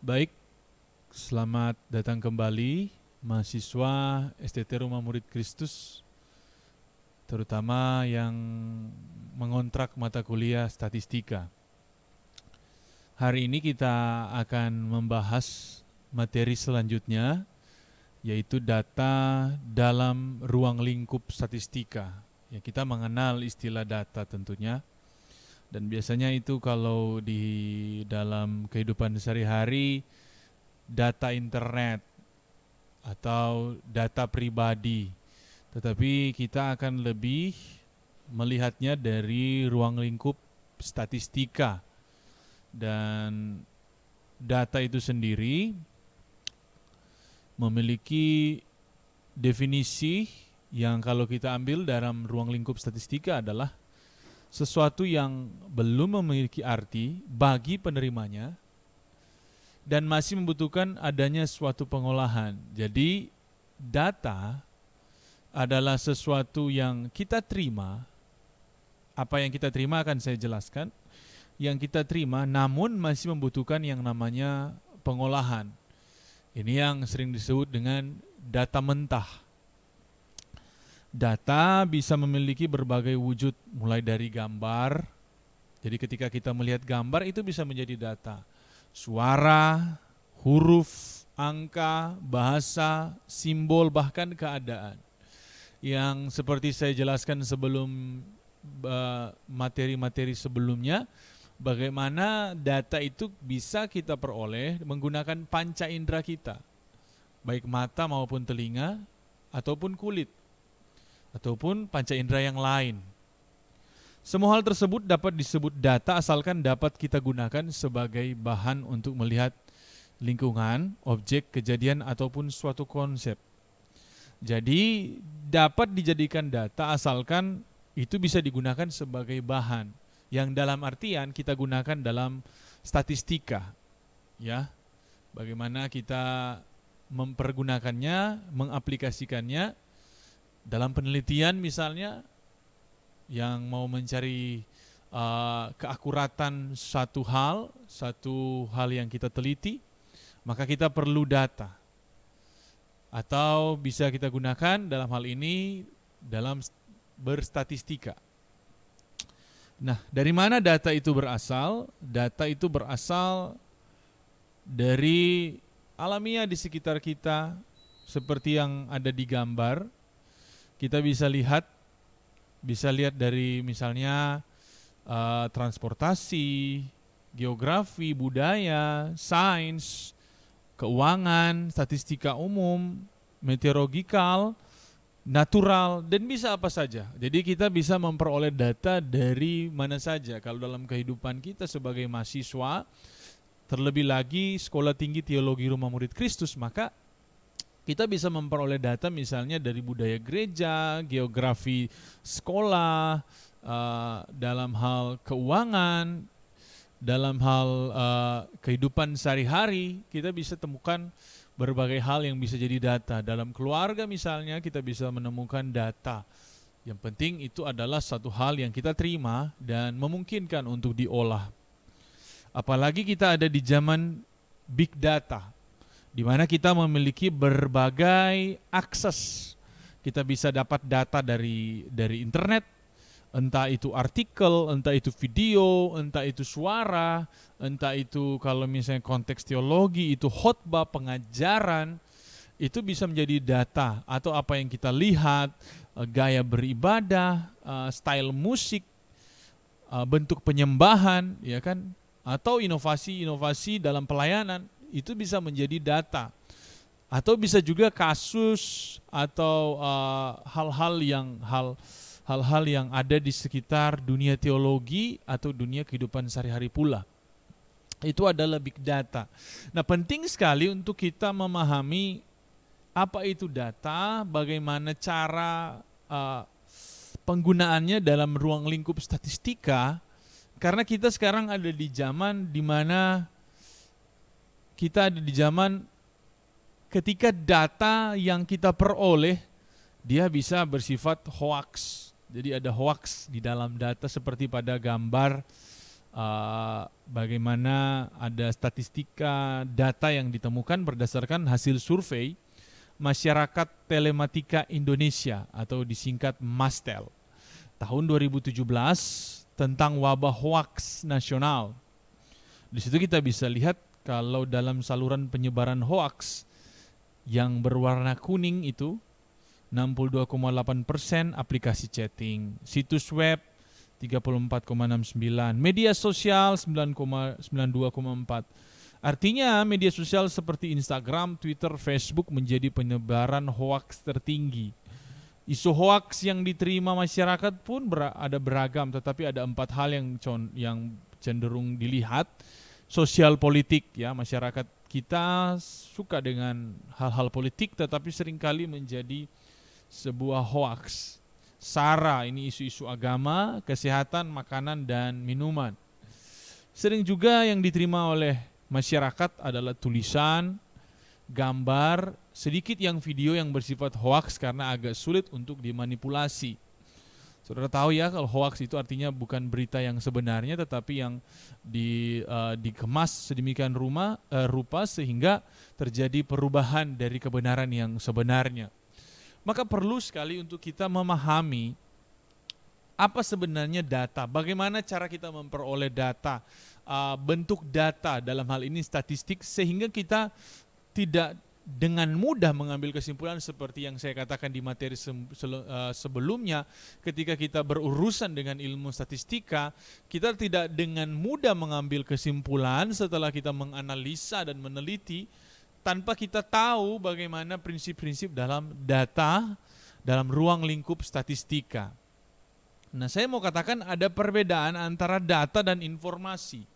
Baik, selamat datang kembali mahasiswa STT Rumah Murid Kristus, terutama yang mengontrak mata kuliah statistika. Hari ini kita akan membahas materi selanjutnya, yaitu data dalam ruang lingkup statistika. Ya, kita mengenal istilah data tentunya, dan biasanya itu kalau di dalam kehidupan sehari-hari, data internet atau data pribadi. Tetapi kita akan lebih melihatnya dari ruang lingkup statistika. Dan data itu sendiri memiliki definisi yang kalau kita ambil dalam ruang lingkup statistika adalah sesuatu yang belum memiliki arti bagi penerimanya dan masih membutuhkan adanya suatu pengolahan. Jadi data adalah sesuatu yang kita terima. Apa yang kita terima akan saya jelaskan. Yang kita terima namun masih membutuhkan yang namanya pengolahan. Ini yang sering disebut dengan data mentah. Data bisa memiliki berbagai wujud, mulai dari gambar. Jadi ketika kita melihat gambar itu bisa menjadi data. Suara, huruf, angka, bahasa, simbol, bahkan keadaan. Yang seperti saya jelaskan sebelum materi-materi sebelumnya, bagaimana data itu bisa kita peroleh menggunakan panca indera kita, baik mata maupun telinga, ataupun kulit, ataupun panca indera yang lain. Semua hal tersebut dapat disebut data asalkan dapat kita gunakan sebagai bahan untuk melihat lingkungan, objek, kejadian, ataupun suatu konsep. Jadi dapat dijadikan data asalkan itu bisa digunakan sebagai bahan, yang dalam artian kita gunakan dalam statistika. Ya, bagaimana kita mempergunakannya, mengaplikasikannya dalam penelitian misalnya, yang mau mencari keakuratan satu hal yang kita teliti, maka kita perlu data. Atau bisa kita gunakan dalam hal ini dalam berstatistika. Nah, dari mana data itu berasal? Data itu berasal dari alamiah di sekitar kita, seperti yang ada di gambar. Kita bisa lihat dari misalnya transportasi, geografi, budaya, sains, keuangan, statistika umum, meteorologikal, natural, dan bisa apa saja. Jadi kita bisa memperoleh data dari mana saja. Kalau dalam kehidupan kita sebagai mahasiswa, terlebih lagi Sekolah Tinggi Teologi Rumah Murid Kristus, maka kita bisa memperoleh data misalnya dari budaya gereja, geografi sekolah, dalam hal keuangan, dalam hal kehidupan sehari-hari. Kita bisa temukan berbagai hal yang bisa jadi data. Dalam keluarga misalnya kita bisa menemukan data. Yang penting itu adalah satu hal yang kita terima dan memungkinkan untuk diolah. Apalagi kita ada di zaman big data, di mana kita memiliki berbagai akses. Kita bisa dapat data dari internet, entah itu artikel, entah itu video, entah itu suara, entah itu kalau misalnya konteks teologi, itu khotbah, pengajaran, itu bisa menjadi data. Atau apa yang kita lihat, gaya beribadah, style musik, bentuk penyembahan, ya kan? Atau inovasi-inovasi dalam pelayanan, itu bisa menjadi data. Atau bisa juga kasus atau hal-hal yang ada di sekitar dunia teologi atau dunia kehidupan sehari-hari pula. Itu adalah big data. Nah, penting sekali untuk kita memahami apa itu data, bagaimana cara penggunaannya dalam ruang lingkup statistika, karena kita sekarang ada di zaman di mana kita ada di zaman ketika data yang kita peroleh dia bisa bersifat hoax. Jadi ada hoax di dalam data seperti pada gambar bagaimana ada statistika data yang ditemukan berdasarkan hasil survei Masyarakat Telematika Indonesia atau disingkat MASTEL tahun 2017 tentang wabah hoaks nasional. Di situ kita bisa lihat kalau dalam saluran penyebaran hoaks yang berwarna kuning itu 62,8% aplikasi chatting, situs web 34,69, media sosial 92,4. Artinya media sosial seperti Instagram, Twitter, Facebook menjadi penyebaran hoaks tertinggi. Isu hoaks yang diterima masyarakat pun ada beragam, tetapi ada 4 hal yang cenderung dilihat. Sosial politik, ya, masyarakat kita suka dengan hal-hal politik, tetapi seringkali menjadi sebuah hoaks. SARA, ini isu-isu agama, kesehatan, makanan, dan minuman. Sering juga yang diterima oleh masyarakat adalah tulisan, gambar, sedikit yang video yang bersifat hoaks karena agak sulit untuk dimanipulasi. Saudara tahu ya, kalau hoaks itu artinya bukan berita yang sebenarnya, tetapi yang dikemas sedemikian rupa sehingga terjadi perubahan dari kebenaran yang sebenarnya. Maka perlu sekali untuk kita memahami apa sebenarnya data, bagaimana cara kita memperoleh data, bentuk data dalam hal ini statistik, sehingga kita tidak dengan mudah mengambil kesimpulan seperti yang saya katakan di materi sebelumnya. Ketika kita berurusan dengan ilmu statistika, kita tidak dengan mudah mengambil kesimpulan setelah kita menganalisa dan meneliti tanpa kita tahu bagaimana prinsip-prinsip dalam data, dalam ruang lingkup statistika. Nah, saya mau katakan ada perbedaan antara data dan informasi.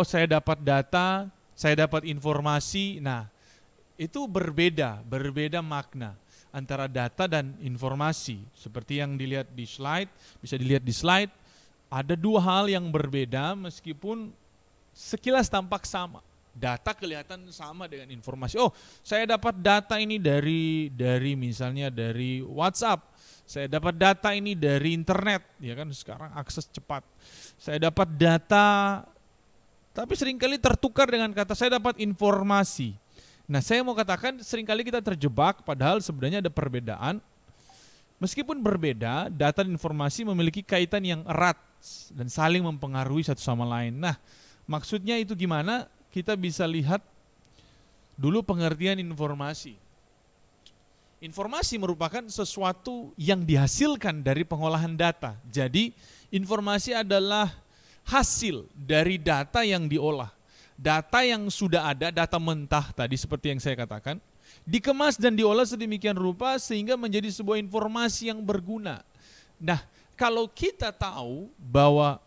Saya dapat data, saya dapat informasi. Nah, itu berbeda makna antara data dan informasi. Seperti yang dilihat di slide, bisa dilihat di slide, ada 2 hal yang berbeda meskipun sekilas tampak sama. Data kelihatan sama dengan informasi. Oh, saya dapat data ini dari misalnya dari WhatsApp. Saya dapat data ini dari internet, ya kan, sekarang akses cepat. Saya dapat data, tapi seringkali tertukar dengan kata saya dapat informasi. Nah, saya mau katakan seringkali kita terjebak padahal sebenarnya ada perbedaan. Meskipun berbeda, data dan informasi memiliki kaitan yang erat dan saling mempengaruhi satu sama lain. Nah, maksudnya itu gimana? Kita bisa lihat dulu pengertian informasi. Informasi merupakan sesuatu yang dihasilkan dari pengolahan data. Jadi, informasi adalah hasil dari data yang diolah. Data yang sudah ada, data mentah tadi seperti yang saya katakan, dikemas dan diolah sedemikian rupa sehingga menjadi sebuah informasi yang berguna. Nah, kalau kita tahu bahwa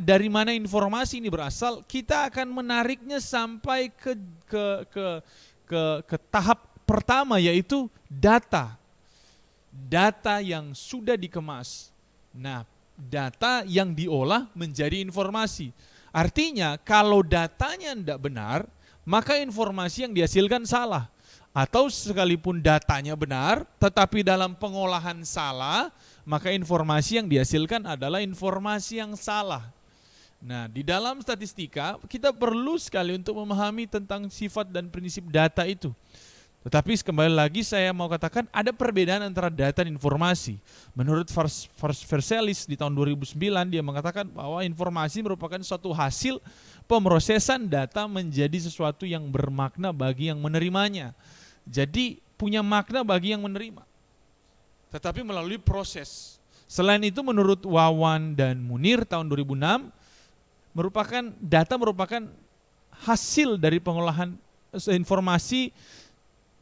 dari mana informasi ini berasal, kita akan menariknya sampai ke tahap pertama, yaitu data. Data yang sudah dikemas. Nah, data yang diolah menjadi informasi. Artinya kalau datanya tidak benar, maka informasi yang dihasilkan salah. Atau sekalipun datanya benar, tetapi dalam pengolahan salah, maka informasi yang dihasilkan adalah informasi yang salah. Nah, di dalam statistika, kita perlu sekali untuk memahami tentang sifat dan prinsip data itu. Tetapi kembali lagi saya mau katakan ada perbedaan antara data dan informasi. Menurut Versailles di tahun 2009 dia mengatakan bahwa informasi merupakan suatu hasil pemrosesan data menjadi sesuatu yang bermakna bagi yang menerimanya. Jadi punya makna bagi yang menerima. Tetapi melalui proses. Selain itu menurut Wawan dan Munir tahun 2006 data merupakan hasil dari pengolahan informasi.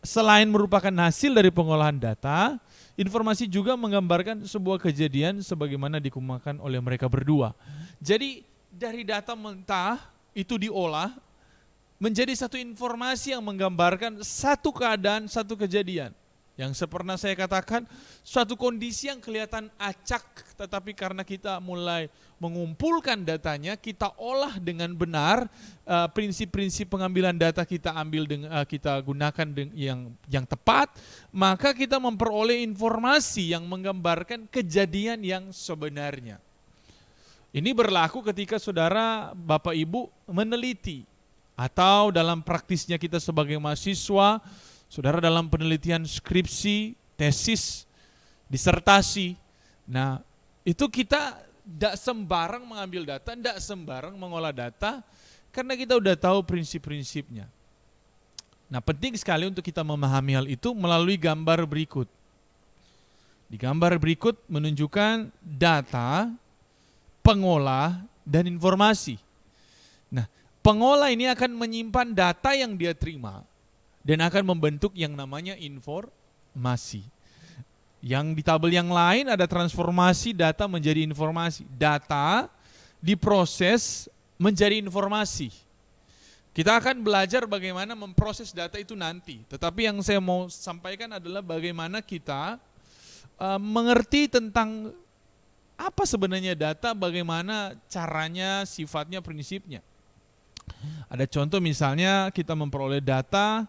Selain merupakan hasil dari pengolahan data, informasi juga menggambarkan sebuah kejadian sebagaimana dikemukakan oleh mereka berdua. Jadi dari data mentah itu diolah menjadi satu informasi yang menggambarkan satu keadaan, satu kejadian. Yang pernah saya katakan, suatu kondisi yang kelihatan acak, tetapi karena kita mulai mengumpulkan datanya, kita olah dengan benar, prinsip-prinsip pengambilan data kita kita gunakan yang tepat, maka kita memperoleh informasi yang menggambarkan kejadian yang sebenarnya. Ini berlaku ketika saudara, Bapak Ibu meneliti, atau dalam praktisnya kita sebagai mahasiswa, saudara dalam penelitian skripsi, tesis, disertasi. Nah, itu kita tidak sembarang mengambil data, tidak sembarang mengolah data, karena kita udah tahu prinsip-prinsipnya. Nah, penting sekali untuk kita memahami hal itu melalui gambar berikut. Di gambar berikut menunjukkan data, pengolah, dan informasi. Nah, pengolah ini akan menyimpan data yang dia terima dan akan membentuk yang namanya informasi. Yang di tabel yang lain ada transformasi data menjadi informasi. Data diproses menjadi informasi. Kita akan belajar bagaimana memproses data itu nanti. Tetapi yang saya mau sampaikan adalah bagaimana kita mengerti tentang apa sebenarnya data, bagaimana caranya, sifatnya, prinsipnya. Ada contoh misalnya kita memperoleh data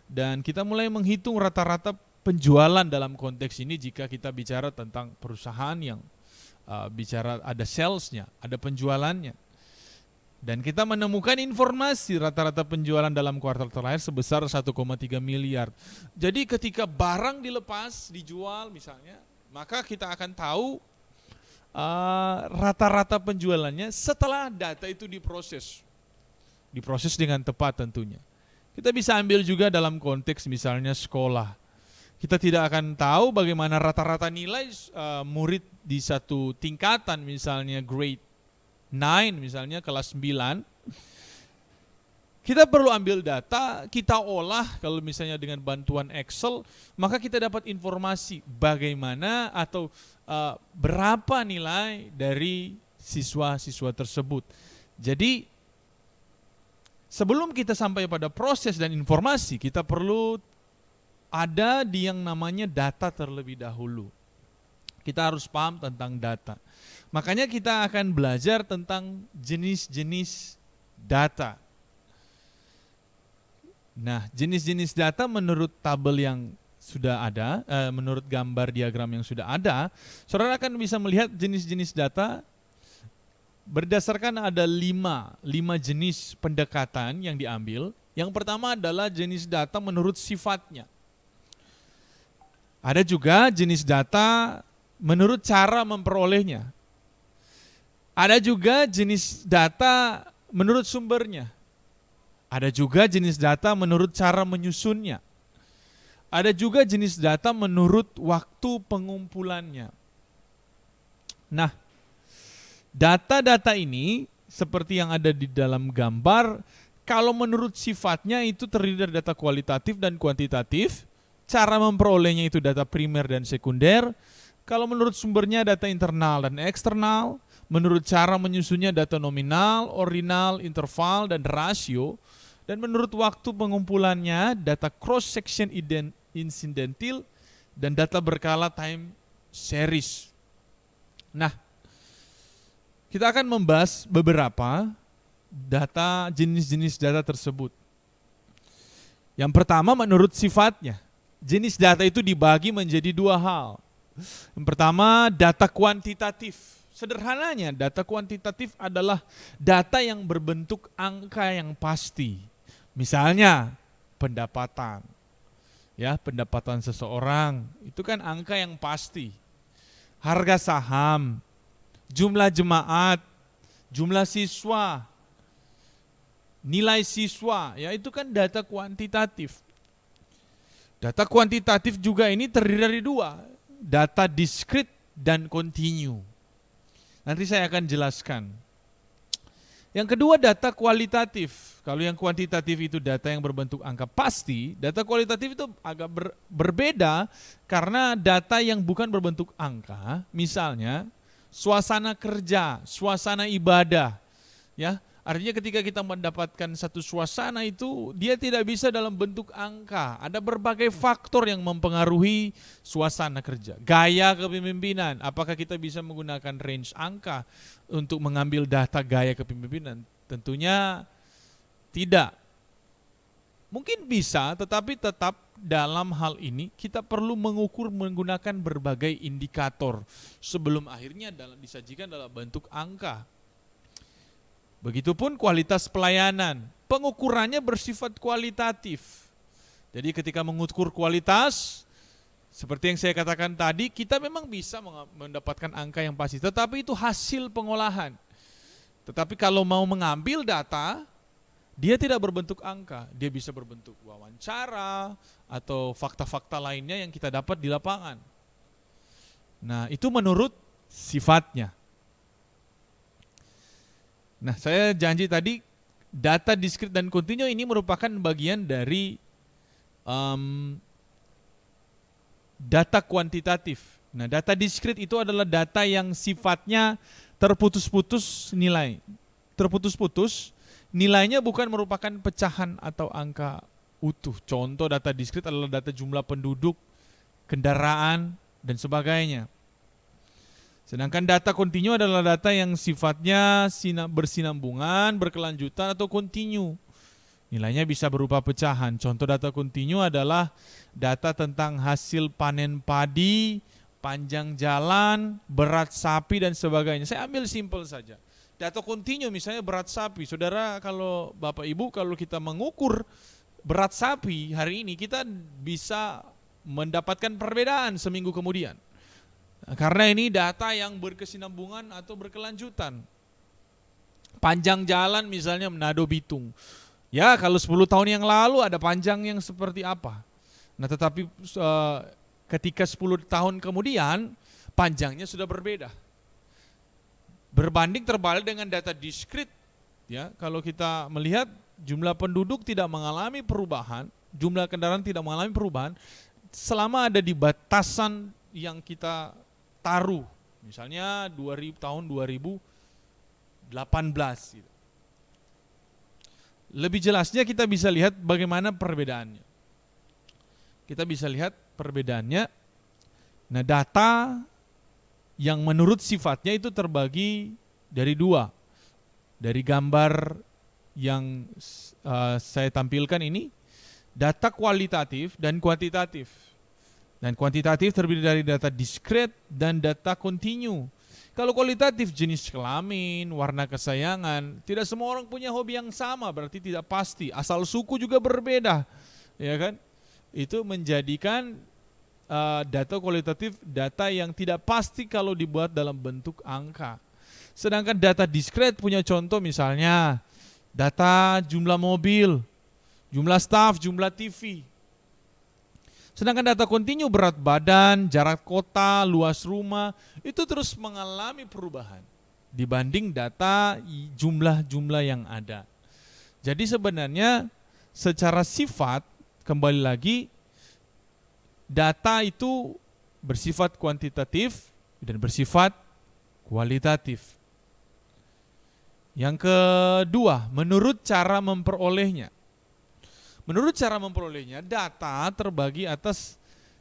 dan kita mulai menghitung rata-rata penjualan dalam konteks ini jika kita bicara tentang perusahaan yang bicara ada salesnya, ada penjualannya. Dan kita menemukan informasi rata-rata penjualan dalam kuartal terakhir sebesar 1,3 miliar. Jadi ketika barang dilepas, dijual misalnya, maka kita akan tahu rata-rata penjualannya setelah data itu diproses. Diproses dengan tepat tentunya. Kita bisa ambil juga dalam konteks misalnya sekolah. Kita tidak akan tahu bagaimana rata-rata nilai murid di satu tingkatan, misalnya grade 9, misalnya kelas 9. Kita perlu ambil data, kita olah, kalau misalnya dengan bantuan Excel, maka kita dapat informasi bagaimana atau berapa nilai dari siswa-siswa tersebut. Jadi sebelum kita sampai pada proses dan informasi, kita perlu ada di yang namanya data terlebih dahulu. Kita harus paham tentang data. Makanya kita akan belajar tentang jenis-jenis data. Nah, jenis-jenis data menurut tabel yang sudah ada, menurut gambar diagram yang sudah ada, saudara akan bisa melihat jenis-jenis data berdasarkan ada 5 jenis pendekatan yang diambil. Yang pertama adalah jenis data menurut sifatnya. Ada juga jenis data menurut cara memperolehnya. Ada juga jenis data menurut sumbernya. Ada juga jenis data menurut cara menyusunnya. Ada juga jenis data menurut waktu pengumpulannya. Nah, data-data ini seperti yang ada di dalam gambar, kalau menurut sifatnya itu terdiri dari data kualitatif dan kuantitatif. Cara memperolehnya itu data primer dan sekunder. Kalau menurut sumbernya data internal dan eksternal. Menurut cara menyusunnya data nominal, ordinal, interval, dan rasio. Dan menurut waktu pengumpulannya data cross-section incidental dan data berkala time series. Nah, kita akan membahas beberapa data, jenis-jenis data tersebut. Yang pertama menurut sifatnya. Jenis data itu dibagi menjadi 2 hal. Yang pertama data kuantitatif. Sederhananya data kuantitatif adalah data yang berbentuk angka yang pasti. Misalnya pendapatan. Ya, pendapatan seseorang itu kan angka yang pasti. Harga saham, jumlah jemaat, jumlah siswa, nilai siswa, ya itu kan data kuantitatif. Data kuantitatif juga ini terdiri dari 2, data diskrit dan kontinu. Nanti saya akan jelaskan. Yang kedua data kualitatif. Kalau yang kuantitatif itu data yang berbentuk angka pasti, data kualitatif itu agak berbeda karena data yang bukan berbentuk angka, misalnya suasana kerja, suasana ibadah, ya. Artinya ketika kita mendapatkan satu suasana itu, dia tidak bisa dalam bentuk angka. Ada berbagai faktor yang mempengaruhi suasana kerja. Gaya kepemimpinan, apakah kita bisa menggunakan range angka untuk mengambil data gaya kepemimpinan? Tentunya tidak. Mungkin bisa, tetapi tetap dalam hal ini kita perlu mengukur menggunakan berbagai indikator sebelum akhirnya disajikan dalam bentuk angka. Begitupun kualitas pelayanan, pengukurannya bersifat kualitatif. Jadi ketika mengukur kualitas, seperti yang saya katakan tadi, kita memang bisa mendapatkan angka yang pasti, tetapi itu hasil pengolahan. Tetapi kalau mau mengambil data, dia tidak berbentuk angka, dia bisa berbentuk wawancara atau fakta-fakta lainnya yang kita dapat di lapangan. Nah, itu menurut sifatnya. Nah, saya janji tadi data diskrit dan kontinu ini merupakan bagian dari data kuantitatif. Nah, data diskrit itu adalah data yang sifatnya terputus-putus nilai. Terputus-putus, nilainya bukan merupakan pecahan atau angka utuh. Contoh data diskrit adalah data jumlah penduduk, kendaraan, dan sebagainya. Sedangkan data kontinu adalah data yang sifatnya bersinambungan, berkelanjutan, atau kontinu. Nilainya bisa berupa pecahan. Contoh data kontinu adalah data tentang hasil panen padi, panjang jalan, berat sapi, dan sebagainya. Saya ambil simpel saja. Data kontinu misalnya berat sapi. Saudara, kalau Bapak Ibu, kalau kita mengukur berat sapi hari ini, kita bisa mendapatkan perbedaan seminggu kemudian. Karena ini data yang berkesinambungan atau berkelanjutan. Panjang jalan misalnya Manado Bitung. Ya, kalau 10 tahun yang lalu ada panjang yang seperti apa. Nah, tetapi ketika 10 tahun kemudian panjangnya sudah berbeda. Berbanding terbalik dengan data diskrit, ya, kalau kita melihat jumlah penduduk tidak mengalami perubahan, jumlah kendaraan tidak mengalami perubahan selama ada di batasan yang kita taruh, misalnya tahun 2018 gitu. Lebih jelasnya kita bisa lihat bagaimana perbedaannya. Kita bisa lihat perbedaannya. Nah, data yang menurut sifatnya itu terbagi dari dua. Dari gambar yang saya tampilkan ini, data kualitatif dan kuantitatif. Dan kuantitatif terdiri dari data diskrit dan data kontinu. Kalau kualitatif jenis kelamin, warna kesayangan, tidak semua orang punya hobi yang sama, berarti tidak pasti. Asal suku juga berbeda, ya kan? Itu menjadikan data kualitatif data yang tidak pasti kalau dibuat dalam bentuk angka. Sedangkan data diskrit punya contoh misalnya data jumlah mobil, jumlah staf, jumlah TV. Sedangkan data kontinu berat badan, jarak kota, luas rumah, itu terus mengalami perubahan dibanding data jumlah-jumlah yang ada. Jadi sebenarnya secara sifat, kembali lagi, data itu bersifat kuantitatif dan bersifat kualitatif. Yang kedua, menurut cara memperolehnya. Menurut cara memperolehnya, data terbagi atas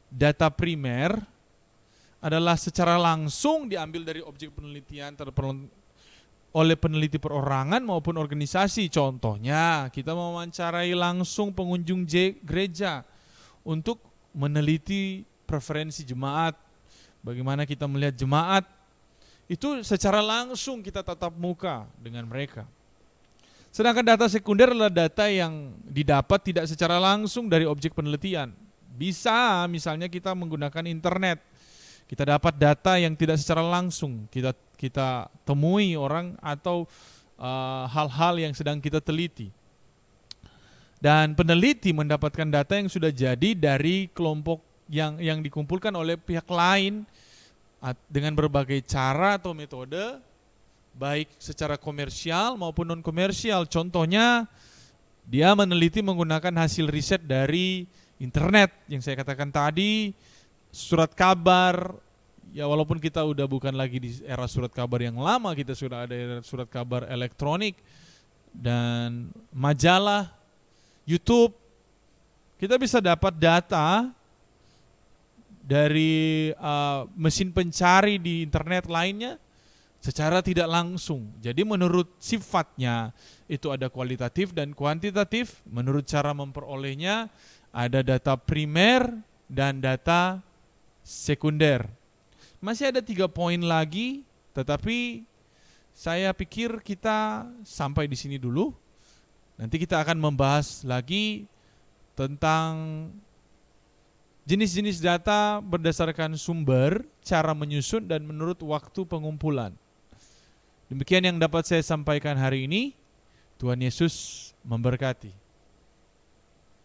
data primer adalah secara langsung diambil dari objek penelitian oleh peneliti perorangan maupun organisasi. Contohnya, kita mewawancarai langsung pengunjung gereja untuk meneliti preferensi jemaat. Bagaimana kita melihat jemaat, itu secara langsung kita tatap muka dengan mereka. Sedangkan data sekunder adalah data yang didapat tidak secara langsung dari objek penelitian. Bisa misalnya kita menggunakan internet, kita dapat data yang tidak secara langsung kita temui orang atau hal-hal yang sedang kita teliti. Dan peneliti mendapatkan data yang sudah jadi dari kelompok yang dikumpulkan oleh pihak lain dengan berbagai cara atau metode, baik secara komersial maupun non-komersial. Contohnya, dia meneliti menggunakan hasil riset dari internet yang saya katakan tadi, surat kabar. Ya, walaupun kita udah bukan lagi di era surat kabar yang lama, kita sudah ada era surat kabar elektronik dan majalah, YouTube. Kita bisa dapat data dari mesin pencari di internet lainnya secara tidak langsung. Jadi menurut sifatnya itu ada kualitatif dan kuantitatif. Menurut cara memperolehnya, ada data primer dan data sekunder. Masih ada 3 poin lagi, tetapi saya pikir kita sampai di sini dulu. Nanti kita akan membahas lagi tentang jenis-jenis data berdasarkan sumber, cara menyusun, dan menurut waktu pengumpulan. Demikian yang dapat saya sampaikan hari ini. Tuhan Yesus memberkati.